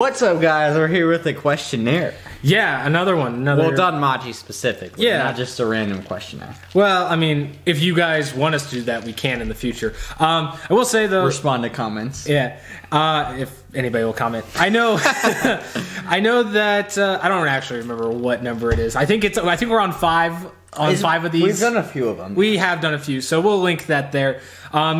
What's up, guys? We're here with a questionnaire. Yeah, another one. Well, Danmachi specifically, yeah, not just a random questionnaire. Well, I mean, if you guys want us to do that, we can in the future. I will say though, respond to comments. Yeah, if anybody will comment. I know, I know that I don't actually remember what number it is. I think we're on five. Five of these. We've done a few of them. We have done a few, so we'll link that there.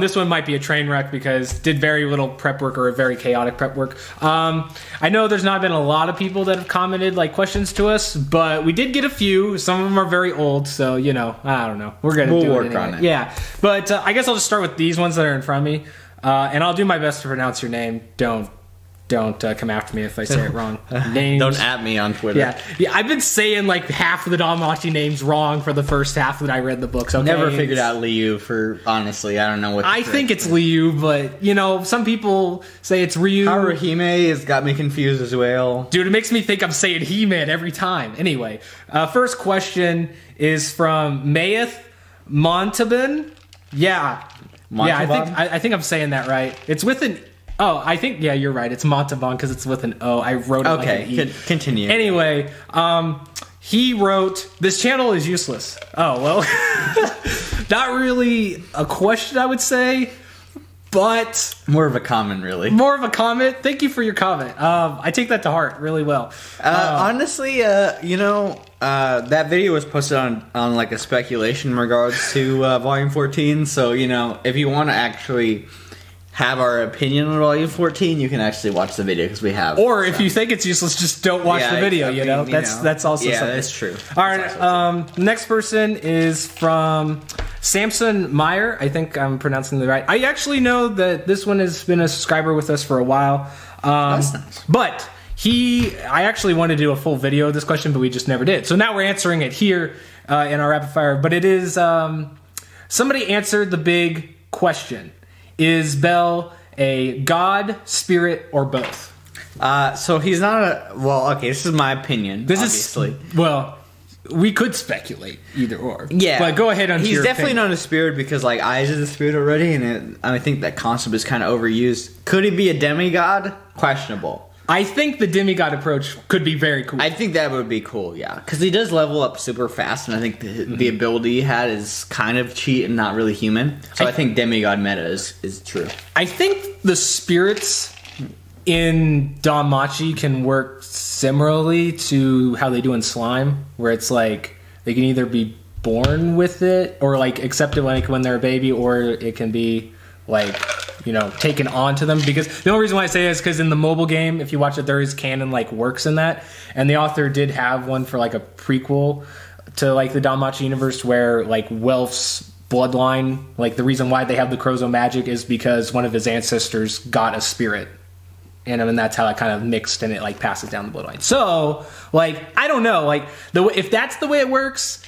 This one might be a train wreck because did very little prep work or a very chaotic prep work. I know there's not been a lot of people that have commented like questions to us, but we did get a few. Some of them are very old, so you know, I don't know. We'll work on it. Yeah, but I guess I'll just start with these ones that are in front of me, and I'll do my best to pronounce your name. Don't come after me if I say it wrong. Names. Don't at me on Twitter. Yeah. I've been saying like half of the Danmachi names wrong for the first half that I read the books. Okay? Never figured out Liu for, honestly, I don't know what to I think it's Liu, but you know, some people say it's Ryu. Haruhime has got me confused as well. Dude, it makes me think I'm saying He-Man every time. Anyway, first question is from Mayeth Montalban. Yeah. Montalban? Yeah, I think I'm saying that right. It's with an Oh, I think, yeah, you're right. It's Montalban because it's with an O. I wrote it like an E. Continue. Anyway, he wrote, this channel is useless. Oh, well, not really a question, I would say, but... More of a comment, really. More of a comment. Thank you for your comment. I take that to heart really well. Honestly, you know, that video was posted on like a speculation in regards to Volume 14, so, you know, if you want to actually... have our opinion on Volume 14, you can actually watch the video because we have. Or if you think it's useless, just don't watch the video. You know, that's also something. That's true. All right. Next person is from Samson Meyer. I think I'm pronouncing it right. I actually know that this one has been a subscriber with us for a while. That's nice. But I actually wanted to do a full video of this question, but we just never did. So now we're answering it here in our rapid fire. But it is somebody answered the big question. Is Bell a god, spirit, or both? So he's not a... Well, okay, this is my opinion, obviously. Well, we could speculate either or. Yeah. But go ahead on He's your definitely opinion. not a spirit because, like, Eyes is a spirit already, and I think that concept is kind of overused. Could he be a demigod? Questionable. I think the demigod approach could be very cool. I think that would be cool, yeah. Because he does level up super fast, and I think the ability he had is kind of cheat and not really human. So I think demigod meta is true. I think the spirits in Danmachi can work similarly to how they do in Slime, where it's like they can either be born with it or like accept it like when they're a baby, or it can be like, you know, taken onto them. Because the only reason why I say it is because in the mobile game, if you watch it, there is canon like works in that, and the author did have one for like a prequel to like the Danmachi universe where like Welf's bloodline, like the reason why they have the Crozo magic is because one of his ancestors got a spirit, and that's how it kind of mixed and it like passes down the bloodline. So like, I don't know, like if that's the way it works,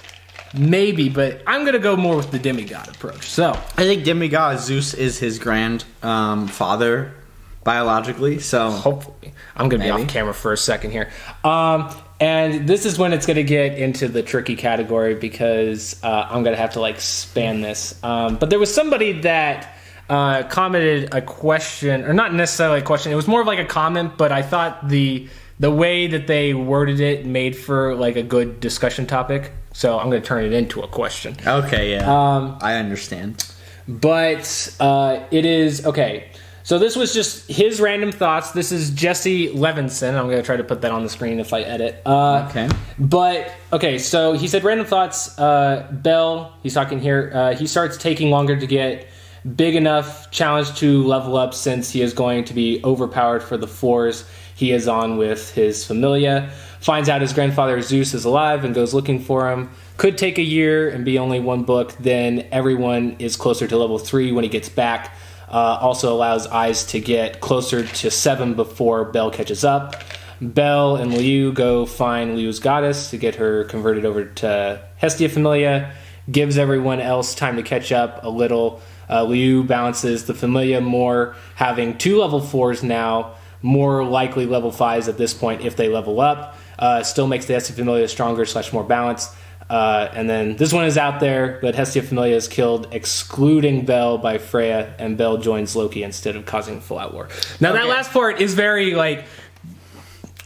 maybe, but I'm gonna go more with the demigod approach. So I think demigod Zeus is his grandfather biologically. So hopefully, I'm gonna be off camera for a second here. And this is when it's gonna get into the tricky category because I'm gonna have to like span this. But there was somebody that commented a question, or not necessarily a question. It was more of like a comment, but I thought the way that they worded it made for like a good discussion topic. So I'm going to turn it into a question. Okay, yeah. I understand. But it is... Okay, so this was just his random thoughts. This is Jesse Levinson. I'm going to try to put that on the screen if I edit. Okay. But, okay, so he said random thoughts. Bell, he's talking here, he starts taking longer to get big enough challenge to level up since he is going to be overpowered for the floors he is on with his familia. Finds out his grandfather Zeus is alive and goes looking for him. Could take a year and be only one book. Then everyone is closer to level 3 when he gets back. Also allows Eyes to get closer to 7 before Bell catches up. Bell and Liu go find Liu's goddess to get her converted over to Hestia Familia. Gives everyone else time to catch up a little. Liu balances the Familia more, having 2 level 4s now. More likely level 5s at this point if they level up. Still makes the Hestia Familia stronger / more balanced. And then this one is out there, but Hestia Familia is killed, excluding Bell by Freya, and Bell joins Loki instead of causing full-out war. Now that last part is very, like,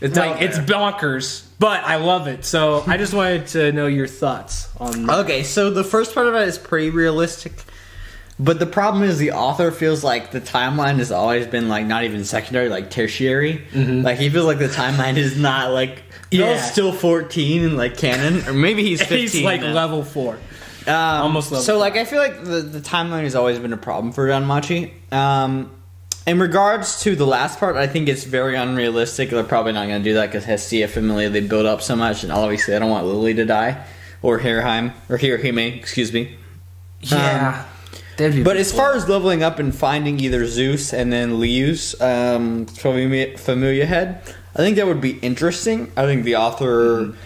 It's it's bonkers, but I love it. So I just wanted to know your thoughts on that. Okay, so the first part of it is pretty realistic. But the problem is the author feels like the timeline has always been, like, not even secondary, like, tertiary. Mm-hmm. Like, he feels like the timeline is not, like... Bell's still 14 in, like, canon. Or maybe he's 15 He's, like, now. level 4. Almost level 4. So, like, I feel like the timeline has always been a problem for Danmachi. In regards to the last part, I think it's very unrealistic. They're probably not going to do that because Hestia Familia, they build up so much. And obviously, I don't want Lily to die. Or Hirahime, excuse me. Yeah. But as far as leveling up and finding either Zeus and then Liu's Familia head, I think that would be interesting. I think the author,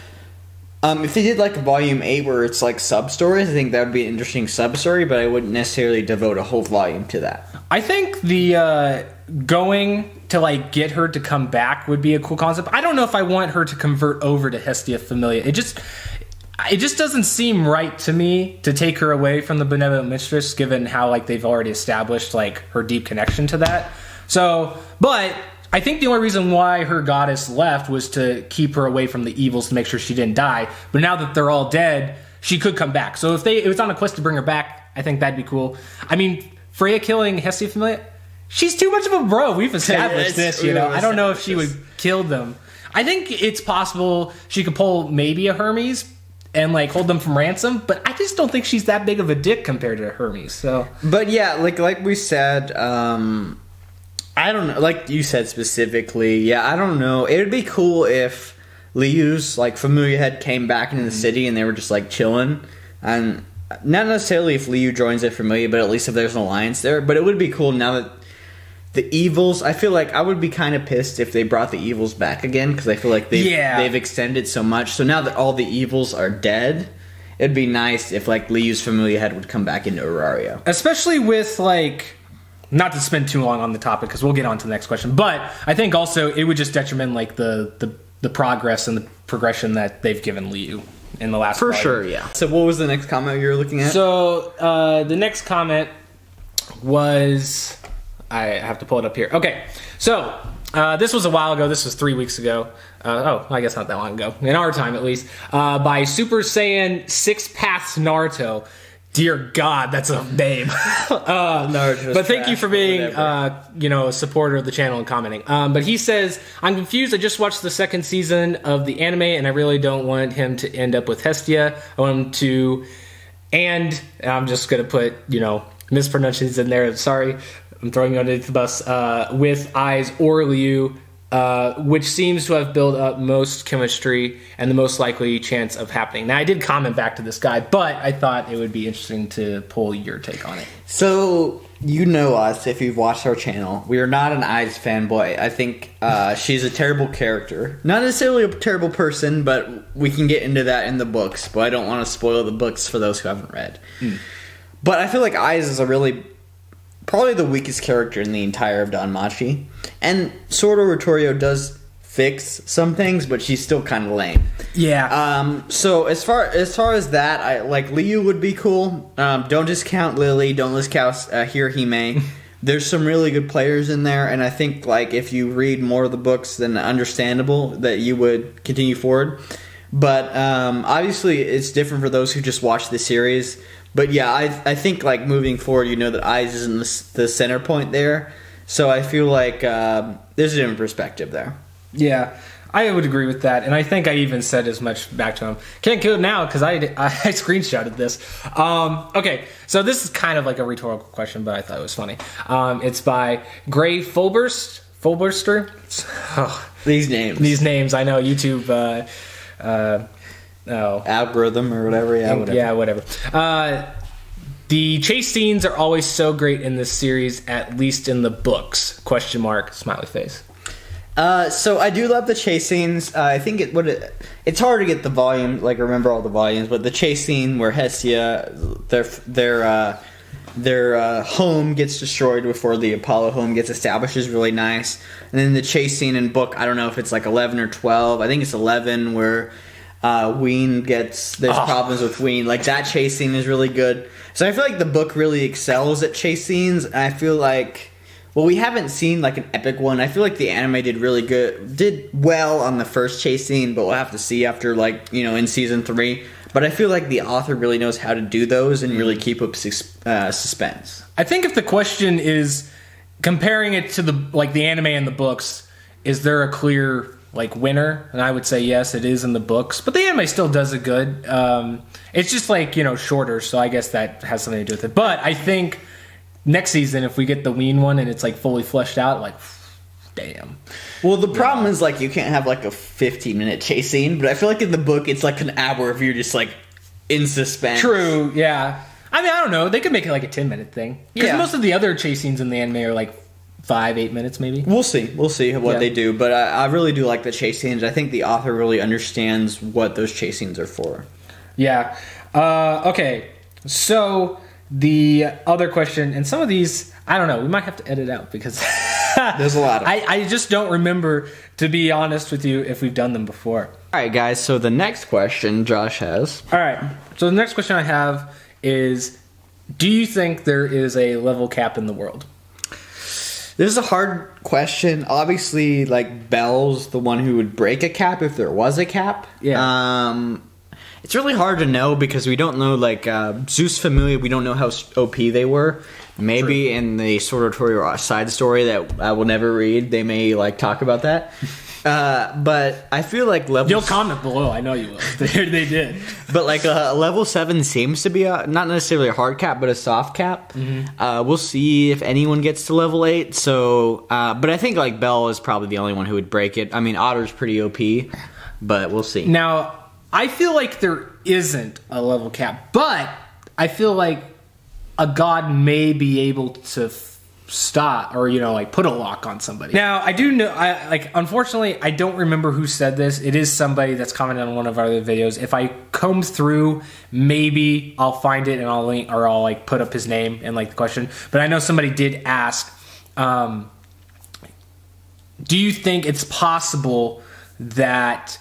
if they did like a volume 8 where it's like sub stories, I think that would be an interesting sub story. But I wouldn't necessarily devote a whole volume to that. I think the going to like get her to come back would be a cool concept. I don't know if I want her to convert over to Hestia Familia. It just doesn't seem right to me to take her away from the Benevolent Mistress, given how like they've already established like her deep connection to that. So, but I think the only reason why her goddess left was to keep her away from the evils to make sure she didn't die. But now that they're all dead, she could come back. So if it was on a quest to bring her back, I think that'd be cool. I mean, Freya killing Hestia Familia, she's too much of a bro. We've established this, you know. I don't know if she would kill them. I think it's possible she could pull maybe a Hermes and like hold them from ransom, but I just don't think she's that big of a dick compared to Hermes. So, but yeah, like we said, I don't know. Like you said specifically, yeah, I don't know. It would be cool if Liu's like Familia head came back into the city and they were just like chilling, and not necessarily if Liu joins the Familia, but at least if there's an alliance there. But it would be cool now that the evils, I feel like I would be kind of pissed if they brought the evils back again, because I feel like they've extended so much. So now that all the evils are dead, it'd be nice if like Liu's Familia head would come back into Aurario. Especially with like, not to spend too long on the topic because we'll get on to the next question, but I think also it would just detriment like the progress and the progression that they've given Liu in the last volume. Sure, yeah. So what was the next comment you were looking at? So the next comment was... I have to pull it up here. Okay, so this was a while ago. This was 3 weeks ago. I guess not that long ago. In our time, at least. By Super Saiyan 6 Paths Naruto. Dear God, that's a name. But thank you for being, a supporter of the channel and commenting. But he says, I'm confused. I just watched the second season of the anime, and I really don't want him to end up with Hestia. I want him to... And I'm just going to put, mispronunciations in there. Sorry. I'm throwing you underneath the bus, with Eyes or Liu, which seems to have built up most chemistry and the most likely chance of happening. Now, I did comment back to this guy, but I thought it would be interesting to pull your take on it. So, you know us, if you've watched our channel. We are not an Eyes fanboy. I think she's a terrible character. Not necessarily a terrible person, but we can get into that in the books. But I don't want to spoil the books for those who haven't read. But I feel like Eyes is probably the weakest character in the entire of Danmachi. And Sword Over Torio does fix some things, but she's still kind of lame. Yeah. So as far as that, I like Liu would be cool. Don't discount Lily. Don't discount Hirahime. There's some really good players in there, and I think like if you read more of the books, then understandable that you would continue forward. But obviously, it's different for those who just watch the series. But yeah, I think like moving forward, that Eyes isn't the center point there. So I feel like there's a different perspective there. Yeah, I would agree with that. And I think I even said as much back to him. Can't kill it now because I screenshotted this. Okay, so this is kind of like a rhetorical question, but I thought it was funny. It's by Gray Fulberster. Oh, These names, I know, YouTube... algorithm or whatever. Yeah, whatever. The chase scenes are always so great in this series, at least in the books. ? Smiley face. So I do love the chase scenes. I think it's hard to get the volume, like remember all the volumes, but the chase scene where Hestia, their home gets destroyed before the Apollo home gets established is really nice. And then the chase scene in book, I don't know if it's like 11 or 12. I think it's 11 where Ween there's problems with Ween. Like that chase scene is really good. So I feel like the book really excels at chase scenes. And I feel like well, we haven't seen like an epic one. I feel like the anime did well on the first chase scene, but we'll have to see after like, you know, in season 3. But I feel like the author really knows how to do those and really keep up suspense. I think if the question is comparing it to the anime and the books, is there a clear like winner? And I would say yes, it is in the books, but the anime still does it good. It's just like, you know, shorter, so I guess that has something to do with it. But I think next season, if we get the Ween one and it's like fully fleshed out, like, damn. Well, the problem is like you can't have like a 15-minute chase scene, but I feel like in the book it's like an hour if you're just like in suspense. True, yeah. I mean, I don't know. They could make it like a 10-minute thing. Because most of the other chase scenes in the anime are like 5-8 minutes maybe. We'll see what they do, but I really do like the chase scenes. I think the author really understands what those chase scenes are for. Yeah. Okay, so the other question, and some of these, I don't know, we might have to edit out because there's a lot of them. I just don't remember, to be honest with you, if we've done them before. All right, guys, so the next question Josh has. All right, so the next question I have is, do you think there is a level cap in the world? This is a hard question. Obviously, like, Belle's the one who would break a cap if there was a cap. Yeah. It's really hard to know because we don't know, like, Zeus Familia, we don't know how OP they were. Maybe in the Sword Art Tournament side story that I will never read, they may, like, talk about that. But I feel like level... You'll comment below, I know you will. They did. But, like, level 7 seems to be, not necessarily a hard cap, but a soft cap. Mm-hmm. We'll see if anyone gets to level 8. So, but I think, like, Belle is probably the only one who would break it. I mean, Otter's pretty OP, but we'll see. Now, I feel like there isn't a level cap, but I feel like a god may be able to stop or, you know, like put a lock on somebody. Now, I do know, unfortunately, I don't remember who said this. It is somebody that's commented on one of our other videos. If I comb through, maybe I'll find it and I'll link, or I'll like put up his name and like the question. But I know somebody did ask, do you think it's possible that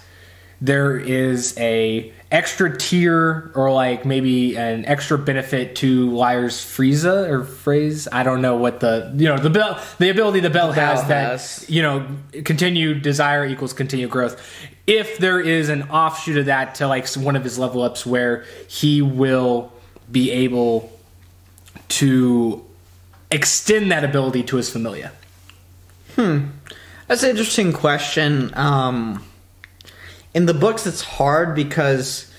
there is a extra tier or like maybe an extra benefit to Liar's Frieza or phrase? I don't know what the, you know, the ability the Bell has that, you know, continued desire equals continued growth. If there is an offshoot of that to like one of his level ups where he will be able to extend that ability to his familia. That's an interesting question. In the books, it's hard because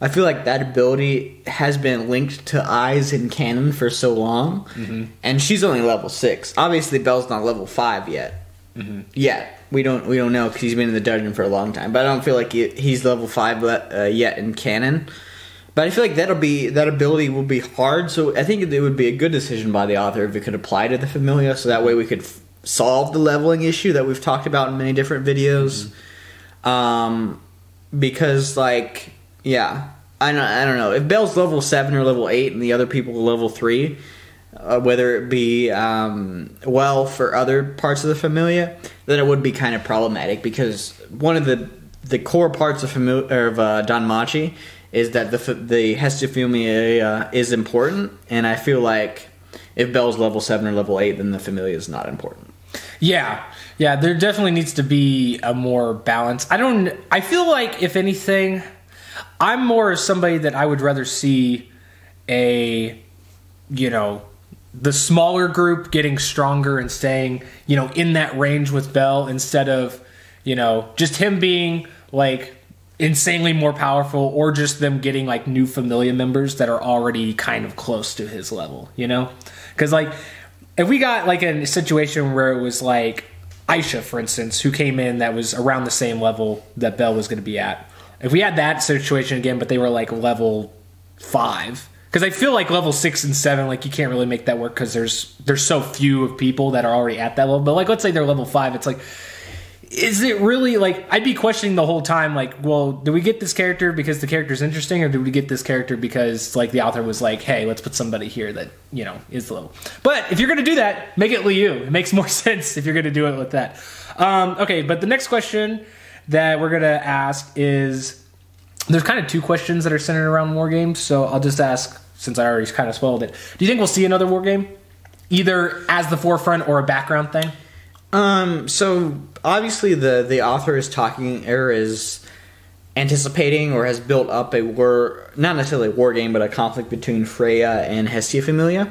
I feel like that ability has been linked to Eyes in canon for so long, and she's only level 6. Obviously, Belle's not level 5 yet. Yet we don't know because he's been in the dungeon for a long time. But I don't feel like he's level 5 yet in canon. But I feel like that ability will be hard. So I think it would be a good decision by the author if it could apply to the Familia, so that way we could solve the leveling issue that we've talked about in many different videos. Because, like, yeah, I don't know. If Belle's level 7 or level 8 and the other people are level 3, whether it be, well, for other parts of the Familia, then it would be kind of problematic because one of the core parts of Danmachi is that the Hestia Familia is important, and I feel like if Belle's level 7 or level 8, then the Familia is not important. Yeah, there definitely needs to be a more balance. I feel like, if anything, I'm more of somebody that I would rather see the smaller group getting stronger and staying, you know, in that range with Belle instead of, you know, just him being, like, insanely more powerful or just them getting, like, new Familia members that are already kind of close to his level, you know? Because, like, if we got, like, a situation where it was, like, Aisha, for instance, who came in that was around the same level that Belle was going to be at. If we had that situation again, but they were, like, level 5. Because I feel like level 6 and 7, like, you can't really make that work because there's so few of people that are already at that level. But, like, let's say they're level 5. It's like, is it really, like, I'd be questioning the whole time, like, well, do we get this character because the character's interesting, or do we get this character because, like, the author was like, hey, let's put somebody here that, you know, is the level. But if you're going to do that, make it Liu. It makes more sense if you're going to do it with that. Okay, but the next question that we're going to ask is, there's kind of 2 questions that are centered around war games, so I'll just ask, since I already kind of spoiled it. Do you think we'll see another war game? either as the forefront or a background thing? So obviously the author is talking or is anticipating or has built up a war, not necessarily a war game, but a conflict between Freya and Hestia Familia.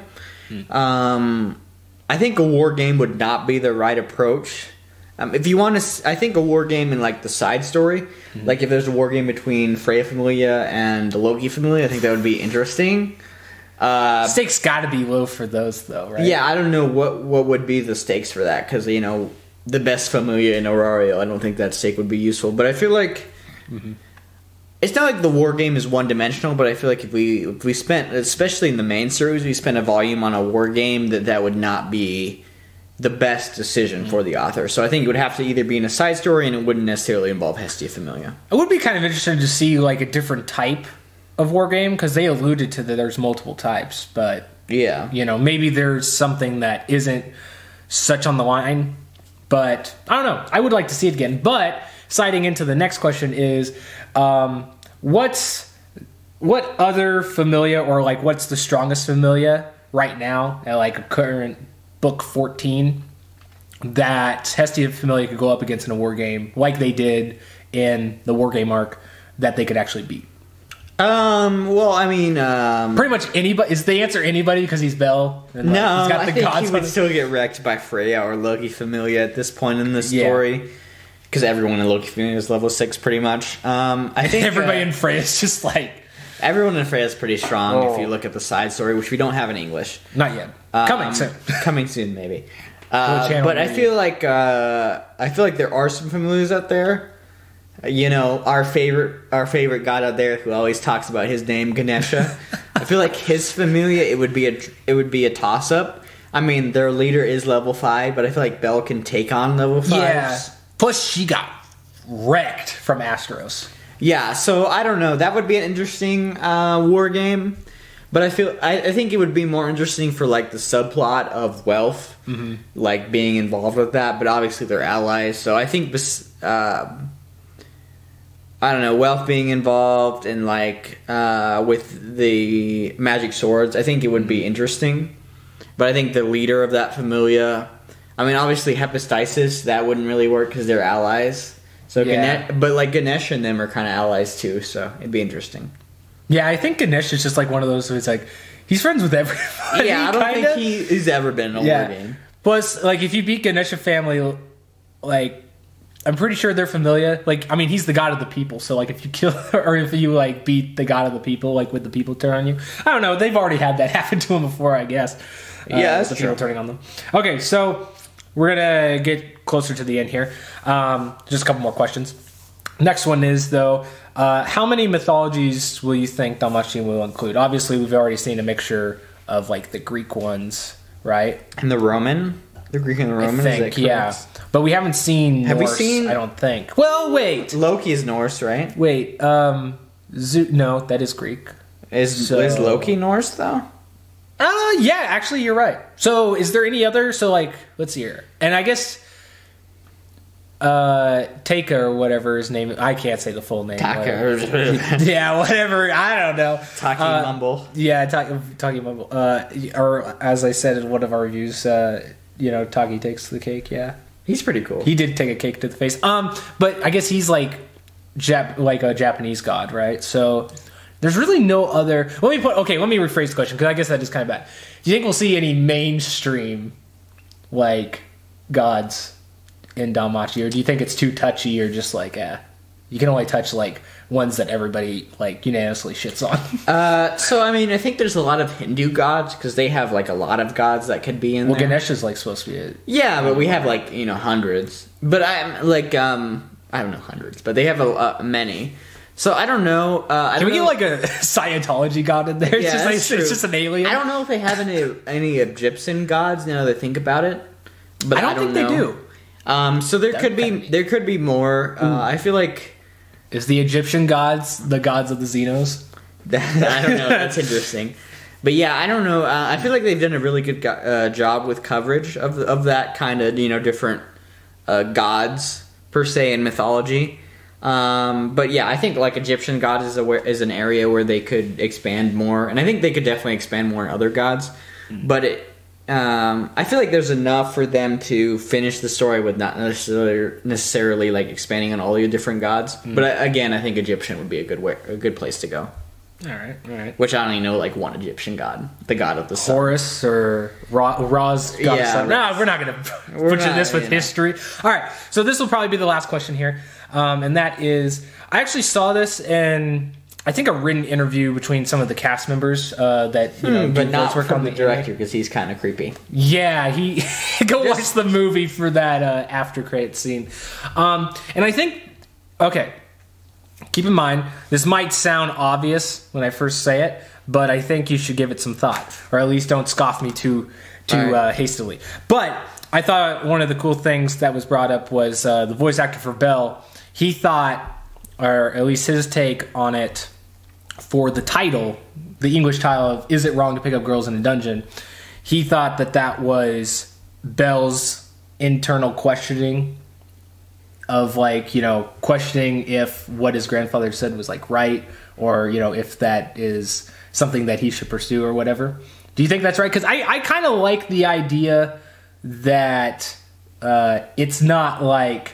I think a war game would not be the right approach. If you want to, I think a war game in like the side story, like if there's a war game between Freya Familia and Loki Familia, I think that would be interesting. Stakes got to be low for those, though, right? Yeah, I don't know what would be the stakes for that, because the best Familia in Aurario, I don't think that stake would be useful. But I feel like it's not like the war game is one dimensional. But I feel like if we spent, especially in the main series, we spent a volume on a war game, that would not be the best decision for the author. So I think it would have to either be in a side story, and it wouldn't necessarily involve Hestia Familia. It would be kind of interesting to see like a different type of war game, because they alluded to that there's multiple types, but yeah, maybe there's something that isn't such on the line. But I don't know. I would like to see it again. But siding into the next question is, what other Familia, or like what's the strongest Familia right now at like current book 14 that Hestia Familia could go up against in a war game like they did in the war game arc that they could actually beat? Well, I mean, pretty much anybody. Is the answer anybody because he's Bell? And, no, he's got the I think gods he would still get wrecked by Freya or Loki Familia at this point in the story. Because everyone in Loki Familia is level 6 pretty much. I think everybody in Freya is just like... Everyone in Freya is pretty strong if you look at the side story, which we don't have in English. Not yet. Coming soon. Coming soon, maybe. But I feel like there are some Familias out there. Our favorite god out there who always talks about his name, Ganesha. I feel like his Familia, it would be a toss up. I mean, their leader is level 5, but I feel like Belle can take on level 5. Yeah. Plus, she got wrecked from Astros. Yeah, so I don't know. That would be an interesting war game. But I think it would be more interesting for like the subplot of Wealth, like being involved with that. But obviously they're allies, so I think I don't know, Wealth being involved and like with the magic swords, I think it would be interesting. But I think the leader of that Familia, I mean, obviously Hephaestus, that wouldn't really work because they're allies. So but like Ganesh and them are kind of allies too, so it'd be interesting. Yeah, I think Ganesh is just like one of those who's like, he's friends with everybody. Yeah, I don't think he's ever been in a war game. Plus, like, if you beat Ganesha family, like, I'm pretty sure they're Familia. Like, I mean, he's the god of the people, so like if you kill or if you like beat the god of the people, like with the people turn on you, I don't know. They've already had that happen to them before, I guess. Yeah, that's the true. people turning on them. Okay, so we're gonna get closer to the end here. Just a couple more questions. Next one is though, how many mythologies will you think Danmachi will include? Obviously, we've already seen a mixture of like the Greek ones, right? And the Roman. The Greek and the Roman, I think, yeah. But we haven't seen Norse, we seen... I don't think. Well, wait. Loki is Norse, right? Wait, no, that is Greek. Is Loki Norse, though? Yeah, actually, you're right. So, is there any other... So, like, let's see here. And I guess... Taka or whatever his name is. I can't say the full name. Taka. Yeah, whatever. I don't know. Taki Mumble. Yeah, Taki Mumble. Or, as I said in one of our reviews... Taki takes the cake, yeah. He's pretty cool. He did take a cake to the face. But I guess he's like a Japanese god, right? So there's really no other... Let me rephrase the question, because I guess that is kind of bad. Do you think we'll see any mainstream, like, gods in Danmachi? Or do you think it's too touchy, or just like, you can only touch, like, ones that everybody, like, unanimously shits on? So, I mean, I think there's a lot of Hindu gods, because they have, like, a lot of gods that could be in there. Well, Ganesh is, like, supposed to be it. Yeah, but we have, like, hundreds. But I'm, like, I don't know hundreds, but they have many. So, I don't know. Can we get, like, a Scientology god in there? Yeah, it's just an alien? I don't know if they have any Egyptian gods, now that I think about it. But I don't think know. they do. So there could be more. I feel like... Is the Egyptian gods the gods of the Xenos? I don't know. That's interesting. But yeah, I don't know. I feel like they've done a really good job with coverage of that kind of, different gods, per se, in mythology. But yeah, I think like Egyptian gods is an area where they could expand more. And I think they could definitely expand more in other gods. But I feel like there's enough for them to finish the story with not necessarily like expanding on all the different gods. But again, I think Egyptian would be a good place to go. All right. Which I only know like one Egyptian god, the god of the sun. Horus or Ra's god of sun. No, we're not going to butcher this with history. All right, so this will probably be the last question here, and that is, I actually saw this in, I think, a written interview between some of the cast members that but not from the director because he's kind of creepy. Yeah, he go watch the movie for that after credit scene, and I think keep in mind, this might sound obvious when I first say it, but I think you should give it some thought, or at least don't scoff me too hastily. But I thought one of the cool things that was brought up was the voice actor for Bell. He thought, or at least his take on it, for the title, the English title of "Is It Wrong to Pick Up Girls in a Dungeon?" He thought that was Bell's internal questioning of, like, questioning if what his grandfather said was like right, or if that is something that he should pursue or whatever. Do you think that's right? Because I kind of like the idea that it's not like,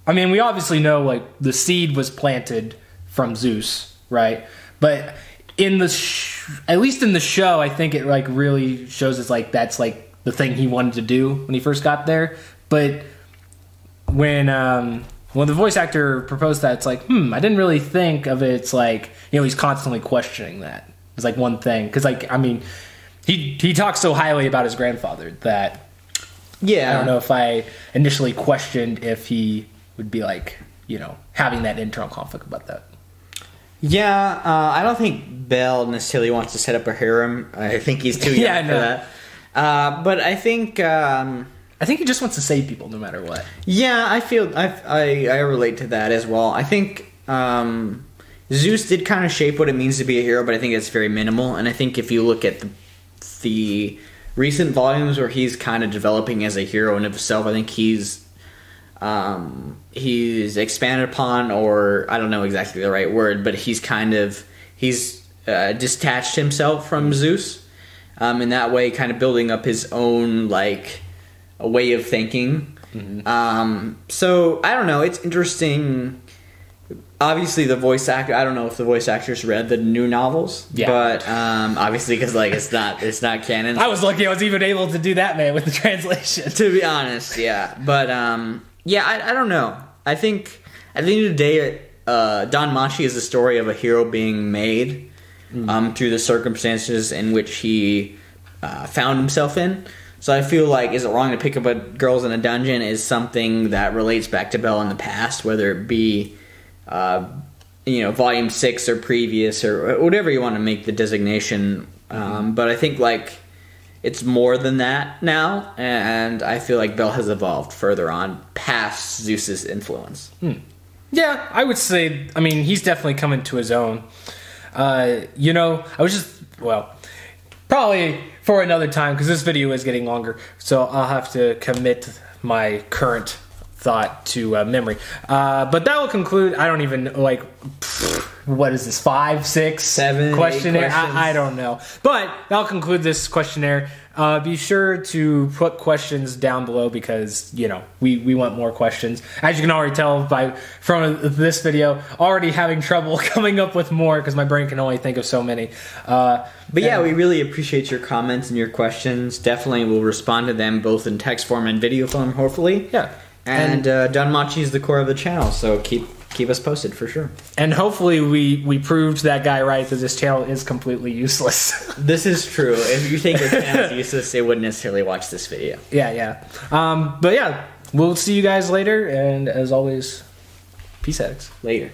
I mean, we obviously know like the seed was planted from Zeus, right? But in at least in the show, I think it like really shows us like that's like the thing he wanted to do when he first got there. But when the voice actor proposed that, it's like, I didn't really think of it. It's like, he's constantly questioning that. It's like one thing. Because, like, I mean, he talks so highly about his grandfather that, I don't know if I initially questioned if he would be like, having that internal conflict about that. Yeah, I don't think Bell necessarily wants to set up a harem. I think he's too young for that. But I think he just wants to save people no matter what. Yeah, I relate to that as well. I think Zeus did kind of shape what it means to be a hero, but I think it's very minimal. And I think if you look at the recent volumes where he's kind of developing as a hero in himself, I think he's expanded upon, or I don't know exactly the right word, but he's detached himself from Zeus in that way, kind of building up his own like a way of thinking. So I don't know, it's interesting. Obviously the voice actor, I don't know if the voice actors read the new novels, but obviously because like it's not canon. I was lucky I was even able to do that, man, with the translation, to be honest. But I don't know. I think at the end of the day, Danmachi is the story of a hero being made through the circumstances in which he found himself in. So I feel like, is it wrong to pick up girls in a dungeon is something that relates back to Bell in the past, whether it be volume 6 or previous or whatever you want to make the designation. But I think like it's more than that now, and I feel like Bell has evolved further on past Zeus's influence. Yeah, I would say, I mean, he's definitely coming to his own. I was just, probably for another time, because this video is getting longer, so I'll have to commit my current thought to memory. But that will conclude, I don't even, what is this, 5, 6, 7 questionnaire? I don't know. But that'll conclude this questionnaire. Be sure to put questions down below because, we want more questions. As you can already tell from this video, already having trouble coming up with more because my brain can only think of so many. But yeah, we really appreciate your comments and your questions. Definitely we'll respond to them both in text form and video form, hopefully. Yeah. And Danmachi is the core of the channel, so keep us posted for sure. And hopefully we proved that guy right, that this channel is completely useless. This is true. If you think your channel is useless, they wouldn't necessarily watch this video. Yeah. But yeah, we'll see you guys later, and as always, peace, addicts. Later.